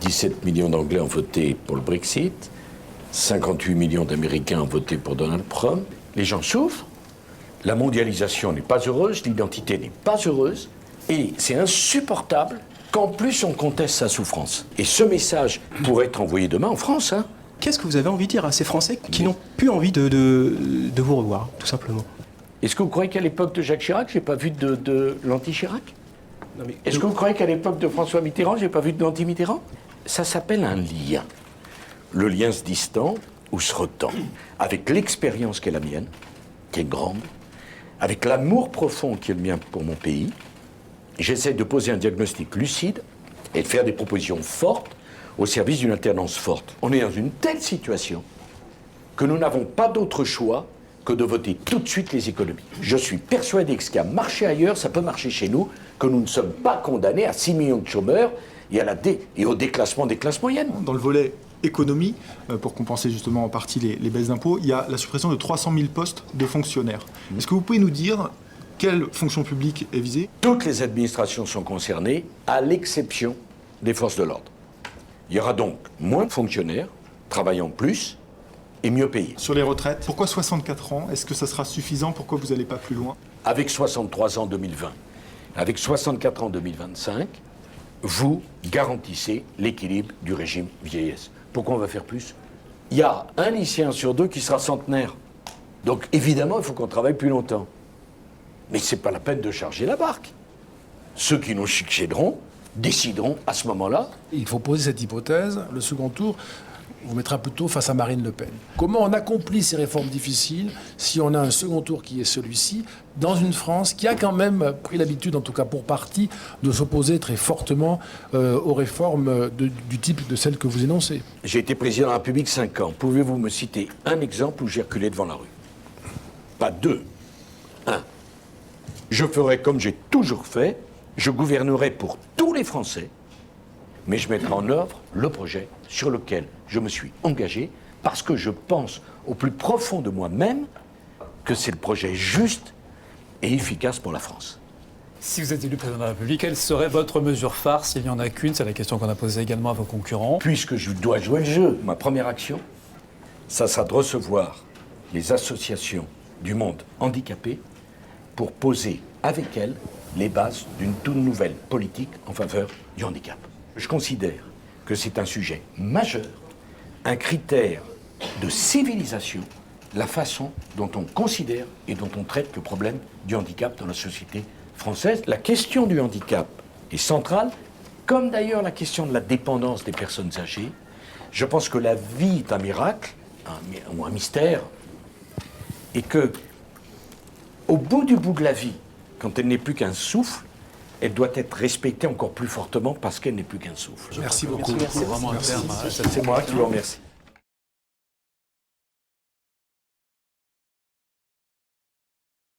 17 millions d'Anglais ont voté pour le Brexit, 58 millions d'Américains ont voté pour Donald Trump. Les gens souffrent, la mondialisation n'est pas heureuse, l'identité n'est pas heureuse, et c'est insupportable qu'en plus on conteste sa souffrance. Et ce message pourrait être envoyé demain en France, hein. Qu'est-ce que vous avez envie de dire à ces Français qui n'ont plus envie de vous revoir, tout simplement? Est-ce que vous croyez qu'à l'époque de Jacques Chirac, j'ai pas vu de l'anti-Chirac? Est-ce que vous croyez qu'à l'époque de François Mitterrand, j'ai pas vu de l'anti-Mitterrand? Ça s'appelle un lien. Le lien se distend ou se retend. Avec l'expérience qui est la mienne, qui est grande, avec l'amour profond qui est le mien pour mon pays, j'essaie de poser un diagnostic lucide et de faire des propositions fortes au service d'une alternance forte. On est dans une telle situation que nous n'avons pas d'autre choix que de voter tout de suite les économies. Je suis persuadé que ce qui a marché ailleurs, ça peut marcher chez nous, que nous ne sommes pas condamnés à 6 millions de chômeurs et au déclassement des classes moyennes. Dans le volet économie, pour compenser justement en partie les baisses d'impôts, il y a la suppression de 300 000 postes de fonctionnaires. Est-ce que vous pouvez nous dire quelle fonction publique est visée? Toutes les administrations sont concernées, à l'exception des forces de l'ordre. Il y aura donc moins de fonctionnaires, travaillant plus et mieux payés. Sur les retraites, pourquoi 64 ans? Est-ce que ça sera suffisant? Pourquoi vous n'allez pas plus loin? Avec 63 ans en 2020, avec 64 ans en 2025, vous garantissez l'équilibre du régime vieillesse. Pourquoi on va faire plus? Il y a un lycéen sur deux qui sera centenaire. Donc évidemment, il faut qu'on travaille plus longtemps. Mais c'est pas la peine de charger la barque. Ceux qui nous succéderont décideront à ce moment-là. Il faut poser cette hypothèse. Le second tour vous mettra plutôt face à Marine Le Pen. Comment on accomplit ces réformes difficiles si on a un second tour qui est celui-ci, dans une France qui a quand même pris l'habitude, en tout cas pour partie, de s'opposer très fortement aux réformes du type de celles que vous énoncez? J'ai été président de la République 5 ans. Pouvez-vous me citer un exemple où j'ai reculé devant la rue? Pas deux. Un. Je ferai comme j'ai toujours fait, je gouvernerai pour tous les Français, mais je mettrai en œuvre le projet sur lequel je me suis engagé parce que je pense au plus profond de moi-même que c'est le projet juste et efficace pour la France. Si vous êtes élu président de la République, quelle serait votre mesure phare s'il n'y en a qu'une? C'est la question qu'on a posée également à vos concurrents. Puisque je dois jouer le jeu, ma première action, ça sera de recevoir les associations du monde handicapé pour poser avec elles les bases d'une toute nouvelle politique en faveur du handicap. Je considère que c'est un sujet majeur, un critère de civilisation, la façon dont on considère et dont on traite le problème du handicap dans la société française. La question du handicap est centrale, comme d'ailleurs la question de la dépendance des personnes âgées. Je pense que la vie est un miracle, ou un mystère, et que, au bout de la vie, quand elle n'est plus qu'un souffle, elle doit être respectée encore plus fortement parce qu'elle n'est plus qu'un souffle. Merci beaucoup. C'est vraiment un terme. C'est moi qui vous remercie.